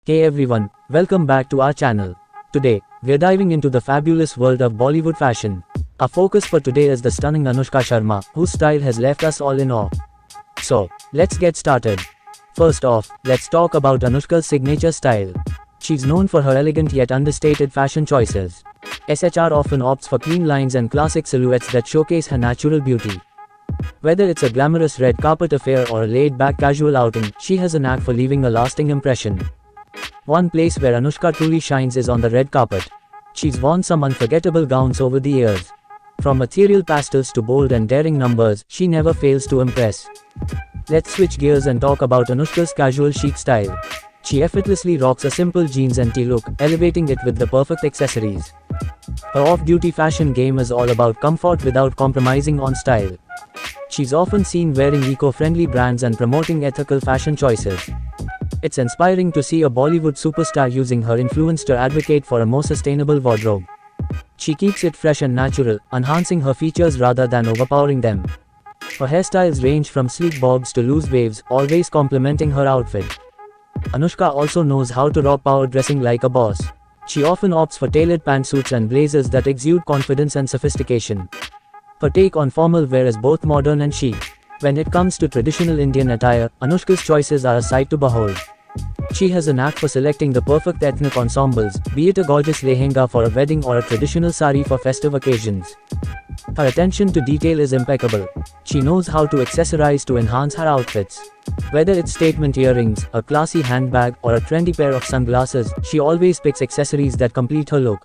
Hey everyone, welcome back to our channel. Today, we're diving into the fabulous world of Bollywood fashion. Our focus for today is the stunning Anushka Sharma, whose style has left us all in awe. So, let's get started. First off, let's talk about Anushka's signature style. She's known for her elegant yet understated fashion choices. SHR often opts for clean lines and classic silhouettes that showcase her natural beauty. Whether it's a glamorous red carpet affair or a laid-back casual outing, she has a knack for leaving a lasting impression. One place where Anushka truly shines is on the red carpet. She's worn some unforgettable gowns over the years. From ethereal pastels to bold and daring numbers, she never fails to impress. Let's switch gears and talk about Anushka's casual chic style. She effortlessly rocks a simple jeans and tee look, elevating it with the perfect accessories. Her off-duty fashion game is all about comfort without compromising on style. She's often seen wearing eco-friendly brands and promoting ethical fashion choices. It's inspiring to see a Bollywood superstar using her influence to advocate for a more sustainable wardrobe. She keeps it fresh and natural, enhancing her features rather than overpowering them. Her hairstyles range from sleek bobs to loose waves, always complementing her outfit. Anushka also knows how to rock power dressing like a boss. She often opts for tailored pantsuits and blazers that exude confidence and sophistication. Her take on formal wear is both modern and chic. When it comes to traditional Indian attire, Anushka's choices are a sight to behold. She has a knack for selecting the perfect ethnic ensembles, be it a gorgeous lehenga for a wedding or a traditional sari for festive occasions. Her attention to detail is impeccable. She knows how to accessorize to enhance her outfits. Whether it's statement earrings, a classy handbag, or a trendy pair of sunglasses, she always picks accessories that complete her look.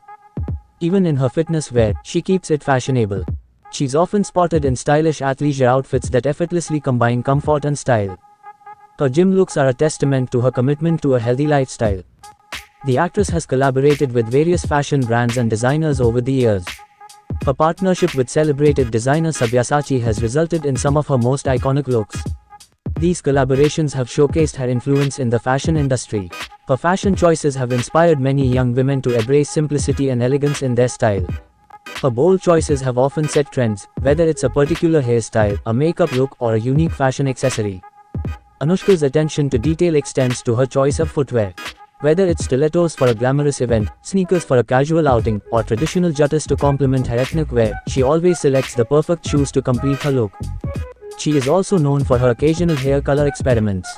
Even in her fitness wear, she keeps it fashionable. She's often spotted in stylish athleisure outfits that effortlessly combine comfort and style. Her gym looks are a testament to her commitment to a healthy lifestyle. The actress has collaborated with various fashion brands and designers over the years. Her partnership with celebrated designer Sabyasachi has resulted in some of her most iconic looks. These collaborations have showcased her influence in the fashion industry. Her fashion choices have inspired many young women to embrace simplicity and elegance in their style. Her bold choices have often set trends, whether it's a particular hairstyle, a makeup look, or a unique fashion accessory. Anushka's attention to detail extends to her choice of footwear. Whether it's stilettos for a glamorous event, sneakers for a casual outing, or traditional juttas to complement her ethnic wear, she always selects the perfect shoes to complete her look. She is also known for her occasional hair color experiments.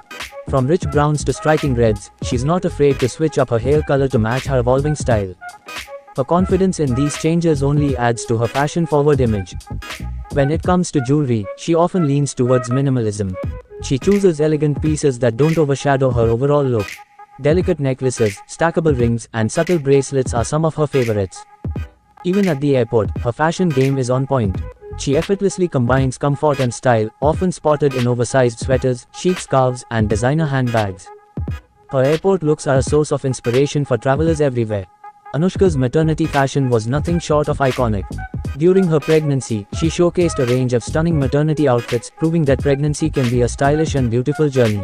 From rich browns to striking reds, she's not afraid to switch up her hair color to match her evolving style. Her confidence in these changes only adds to her fashion-forward image. When it comes to jewelry, she often leans towards minimalism. She chooses elegant pieces that don't overshadow her overall look. Delicate necklaces, stackable rings, and subtle bracelets are some of her favorites. Even at the airport, her fashion game is on point. She effortlessly combines comfort and style, often spotted in oversized sweaters, chic scarves, and designer handbags. Her airport looks are a source of inspiration for travelers everywhere. Anushka's maternity fashion was nothing short of iconic. During her pregnancy, she showcased a range of stunning maternity outfits, proving that pregnancy can be a stylish and beautiful journey.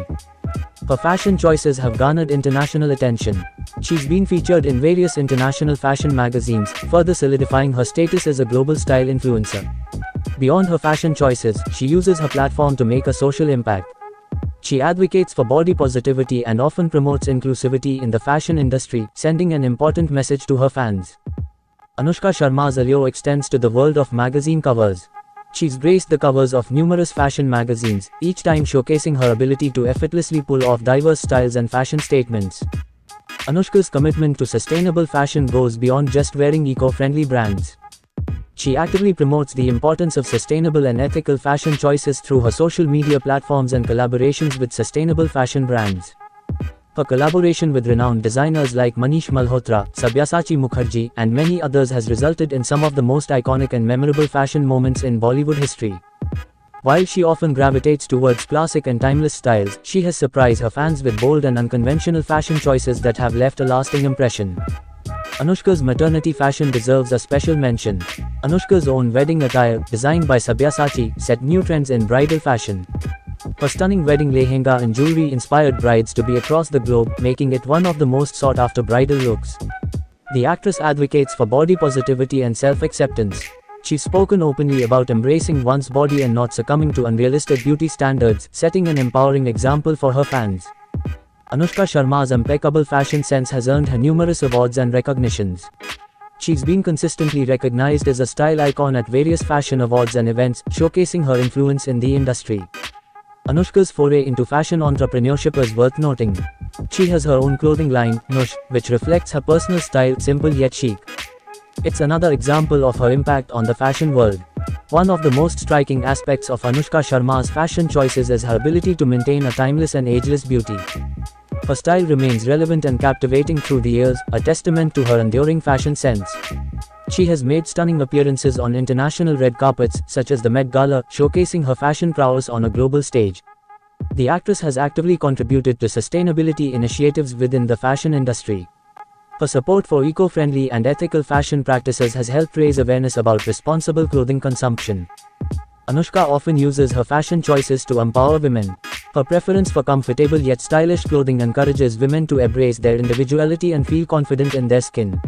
Her fashion choices have garnered international attention. She's been featured in various international fashion magazines, further solidifying her status as a global style influencer. Beyond her fashion choices, she uses her platform to make a social impact. She advocates for body positivity and often promotes inclusivity in the fashion industry, sending an important message to her fans. Anushka Sharma's allure extends to the world of magazine covers. She's graced the covers of numerous fashion magazines, each time showcasing her ability to effortlessly pull off diverse styles and fashion statements. Anushka's commitment to sustainable fashion goes beyond just wearing eco-friendly brands. She actively promotes the importance of sustainable and ethical fashion choices through her social media platforms and collaborations with sustainable fashion brands. Her collaboration with renowned designers like Manish Malhotra, Sabyasachi Mukherjee, and many others has resulted in some of the most iconic and memorable fashion moments in Bollywood history. While she often gravitates towards classic and timeless styles, she has surprised her fans with bold and unconventional fashion choices that have left a lasting impression. Anushka's maternity fashion deserves a special mention. Anushka's own wedding attire, designed by Sabyasachi, set new trends in bridal fashion. Her stunning wedding lehenga and jewelry inspired brides to be across the globe, making it one of the most sought-after bridal looks. The actress advocates for body positivity and self-acceptance. She's spoken openly about embracing one's body and not succumbing to unrealistic beauty standards, setting an empowering example for her fans. Anushka Sharma's impeccable fashion sense has earned her numerous awards and recognitions. She's been consistently recognized as a style icon at various fashion awards and events, showcasing her influence in the industry. Anushka's foray into fashion entrepreneurship is worth noting. She has her own clothing line, Nush, which reflects her personal style, simple yet chic. It's another example of her impact on the fashion world. One of the most striking aspects of Anushka Sharma's fashion choices is her ability to maintain a timeless and ageless beauty. Her style remains relevant and captivating through the years, a testament to her enduring fashion sense. She has made stunning appearances on international red carpets, such as the Met Gala, showcasing her fashion prowess on a global stage. The actress has actively contributed to sustainability initiatives within the fashion industry. Her support for eco-friendly and ethical fashion practices has helped raise awareness about responsible clothing consumption. Anushka often uses her fashion choices to empower women. Her preference for comfortable yet stylish clothing encourages women to embrace their individuality and feel confident in their skin.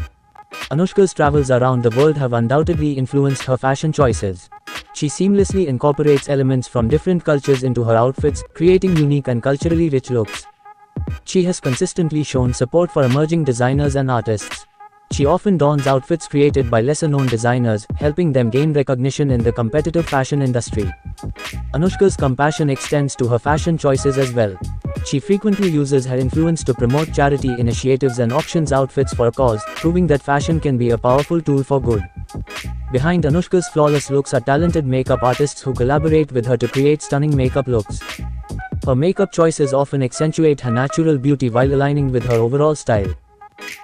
Anushka's travels around the world have undoubtedly influenced her fashion choices. She seamlessly incorporates elements from different cultures into her outfits, creating unique and culturally rich looks. She has consistently shown support for emerging designers and artists. She often dons outfits created by lesser-known designers, helping them gain recognition in the competitive fashion industry. Anushka's compassion extends to her fashion choices as well. She frequently uses her influence to promote charity initiatives and auctions outfits for a cause, proving that fashion can be a powerful tool for good. Behind Anushka's flawless looks are talented makeup artists who collaborate with her to create stunning makeup looks. Her makeup choices often accentuate her natural beauty while aligning with her overall style.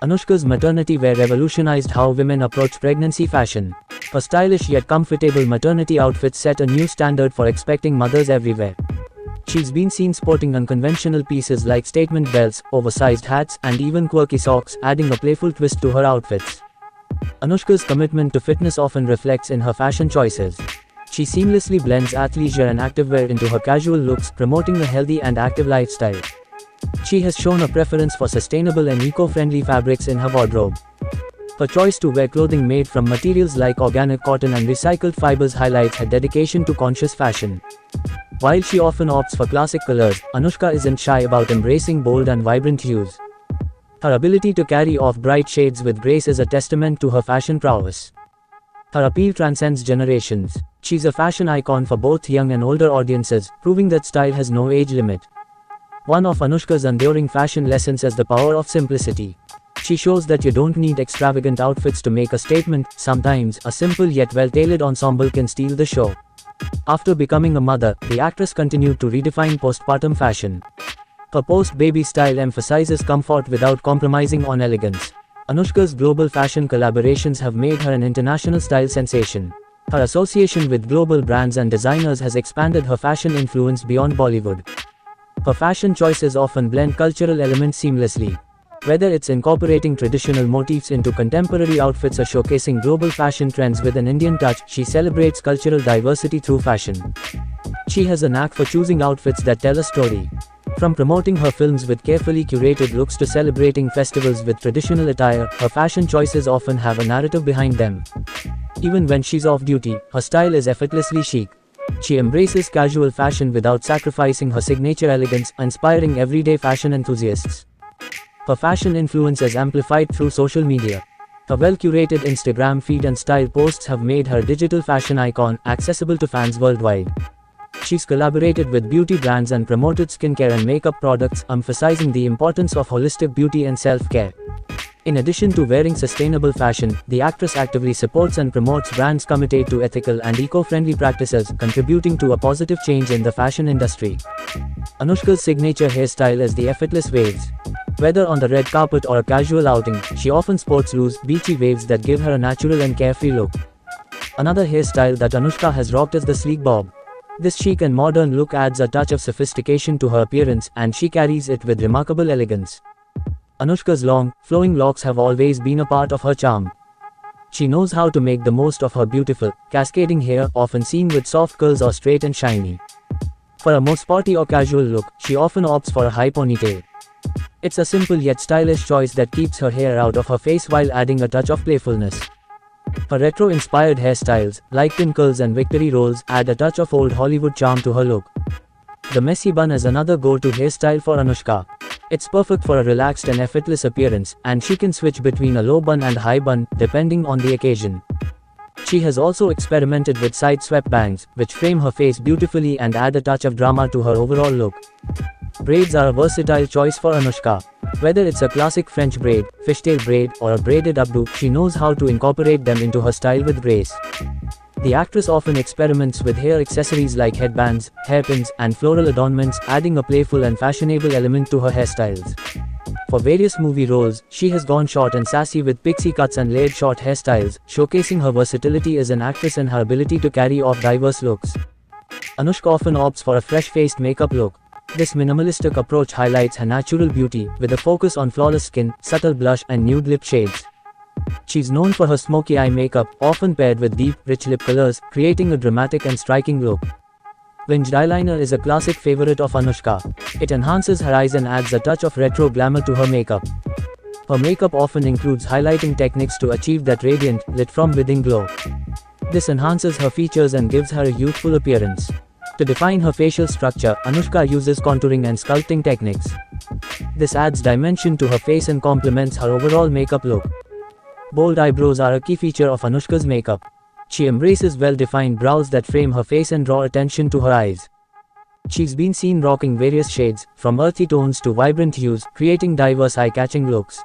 Anushka's maternity wear revolutionized how women approach pregnancy fashion. Her stylish yet comfortable maternity outfits set a new standard for expecting mothers everywhere. She's been seen sporting unconventional pieces like statement belts, oversized hats, and even quirky socks, adding a playful twist to her outfits. Anushka's commitment to fitness often reflects in her fashion choices. She seamlessly blends athleisure and activewear into her casual looks, promoting a healthy and active lifestyle. She has shown a preference for sustainable and eco-friendly fabrics in her wardrobe. Her choice to wear clothing made from materials like organic cotton and recycled fibers highlights her dedication to conscious fashion. While she often opts for classic colors, Anushka isn't shy about embracing bold and vibrant hues. Her ability to carry off bright shades with grace is a testament to her fashion prowess. Her appeal transcends generations. She's a fashion icon for both young and older audiences, proving that style has no age limit. One of Anushka's enduring fashion lessons is the power of simplicity. She shows that you don't need extravagant outfits to make a statement. Sometimes, a simple yet well-tailored ensemble can steal the show. After becoming a mother, the actress continued to redefine postpartum fashion. Her post-baby style emphasizes comfort without compromising on elegance. Anushka's global fashion collaborations have made her an international style sensation. Her association with global brands and designers has expanded her fashion influence beyond Bollywood. Her fashion choices often blend cultural elements seamlessly. Whether it's incorporating traditional motifs into contemporary outfits or showcasing global fashion trends with an Indian touch, she celebrates cultural diversity through fashion. She has a knack for choosing outfits that tell a story. From promoting her films with carefully curated looks to celebrating festivals with traditional attire, her fashion choices often have a narrative behind them. Even when she's off duty, her style is effortlessly chic. She embraces casual fashion without sacrificing her signature elegance, inspiring everyday fashion enthusiasts. Her fashion influence is amplified through social media. Her well-curated Instagram feed and style posts have made her a digital fashion icon, accessible to fans worldwide. She's collaborated with beauty brands and promoted skincare and makeup products, emphasizing the importance of holistic beauty and self-care. In addition to wearing sustainable fashion, the actress actively supports and promotes brands committed to ethical and eco-friendly practices, contributing to a positive change in the fashion industry. Anushka's signature hairstyle is the effortless waves. Whether on the red carpet or a casual outing, she often sports loose, beachy waves that give her a natural and carefree look. Another hairstyle that Anushka has rocked is the sleek bob. This chic and modern look adds a touch of sophistication to her appearance, and she carries it with remarkable elegance. Anushka's long, flowing locks have always been a part of her charm. She knows how to make the most of her beautiful, cascading hair, often seen with soft curls or straight and shiny. For a more sporty or casual look, she often opts for a high ponytail. It's a simple yet stylish choice that keeps her hair out of her face while adding a touch of playfulness. Her retro-inspired hairstyles, like pin curls and victory rolls, add a touch of old Hollywood charm to her look. The messy bun is another go-to hairstyle for Anushka. It's perfect for a relaxed and effortless appearance, and she can switch between a low bun and high bun, depending on the occasion. She has also experimented with side-swept bangs, which frame her face beautifully and add a touch of drama to her overall look. Braids are a versatile choice for Anushka. Whether it's a classic French braid, fishtail braid, or a braided updo, she knows how to incorporate them into her style with grace. The actress often experiments with hair accessories like headbands, hairpins, and floral adornments, adding a playful and fashionable element to her hairstyles. For various movie roles, she has gone short and sassy with pixie cuts and layered short hairstyles, showcasing her versatility as an actress and her ability to carry off diverse looks. Anushka often opts for a fresh-faced makeup look. This minimalistic approach highlights her natural beauty, with a focus on flawless skin, subtle blush, and nude lip shades. She's known for her smoky eye makeup, often paired with deep, rich lip colors, creating a dramatic and striking look. Winged eyeliner is a classic favorite of Anushka. It enhances her eyes and adds a touch of retro glamour to her makeup. Her makeup often includes highlighting techniques to achieve that radiant, lit-from-within glow. This enhances her features and gives her a youthful appearance. To define her facial structure, Anushka uses contouring and sculpting techniques. This adds dimension to her face and complements her overall makeup look. Bold eyebrows are a key feature of Anushka's makeup. She embraces well-defined brows that frame her face and draw attention to her eyes. She's been seen rocking various shades, from earthy tones to vibrant hues, creating diverse eye-catching looks.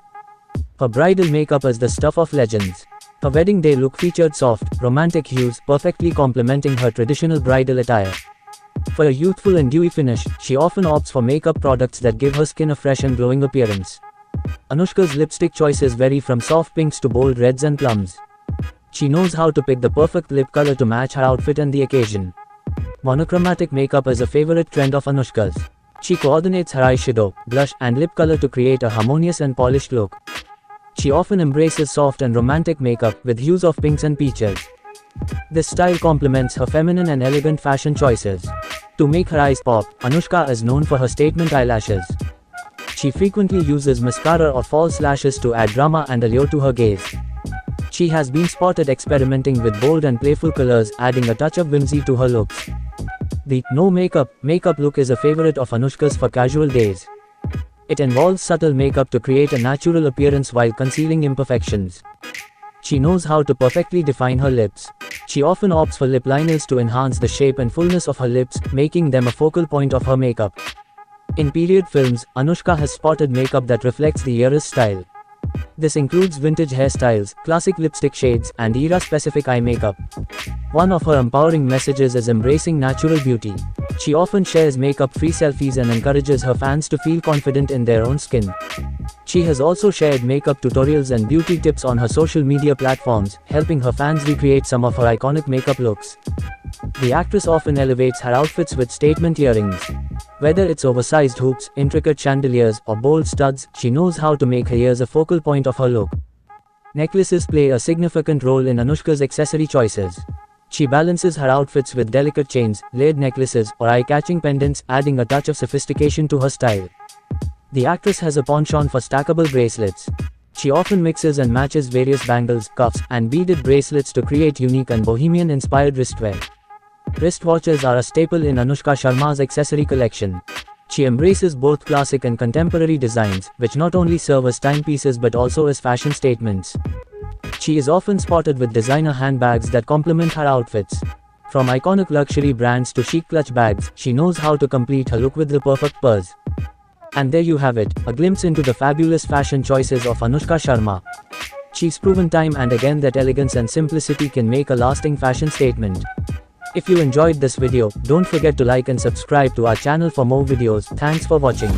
Her bridal makeup is the stuff of legends. Her wedding day look featured soft, romantic hues, perfectly complementing her traditional bridal attire. For a youthful and dewy finish, she often opts for makeup products that give her skin a fresh and glowing appearance. Anushka's lipstick choices vary from soft pinks to bold reds and plums. She knows how to pick the perfect lip color to match her outfit and the occasion. Monochromatic makeup is a favorite trend of Anushka's. She coordinates her eyeshadow, blush, and lip color to create a harmonious and polished look. She often embraces soft and romantic makeup with hues of pinks and peaches. This style complements her feminine and elegant fashion choices. To make her eyes pop, Anushka is known for her statement eyelashes. She frequently uses mascara or false lashes to add drama and allure to her gaze. She has been spotted experimenting with bold and playful colors, adding a touch of whimsy to her looks. The no makeup look is a favorite of Anushka's for casual days. It involves subtle makeup to create a natural appearance while concealing imperfections. She knows how to perfectly define her lips. She often opts for lip liners to enhance the shape and fullness of her lips, making them a focal point of her makeup. In period films, Anushka has spotted makeup that reflects the era's style. This includes vintage hairstyles, classic lipstick shades, and era-specific eye makeup. One of her empowering messages is embracing natural beauty. She often shares makeup-free selfies and encourages her fans to feel confident in their own skin. She has also shared makeup tutorials and beauty tips on her social media platforms, helping her fans recreate some of her iconic makeup looks. The actress often elevates her outfits with statement earrings. Whether it's oversized hoops, intricate chandeliers, or bold studs, she knows how to make her ears a focal point of her look. Necklaces play a significant role in Anushka's accessory choices. She balances her outfits with delicate chains, layered necklaces, or eye-catching pendants, adding a touch of sophistication to her style. The actress has a penchant for stackable bracelets. She often mixes and matches various bangles, cuffs, and beaded bracelets to create unique and bohemian-inspired wristwear. Wristwatches are a staple in Anushka Sharma's accessory collection. She embraces both classic and contemporary designs, which not only serve as timepieces but also as fashion statements. She is often spotted with designer handbags that complement her outfits. From iconic luxury brands to chic clutch bags, she knows how to complete her look with the perfect purse. And there you have it, a glimpse into the fabulous fashion choices of Anushka Sharma. She's proven time and again that elegance and simplicity can make a lasting fashion statement. If you enjoyed this video, don't forget to like and subscribe to our channel for more videos. Thanks for watching.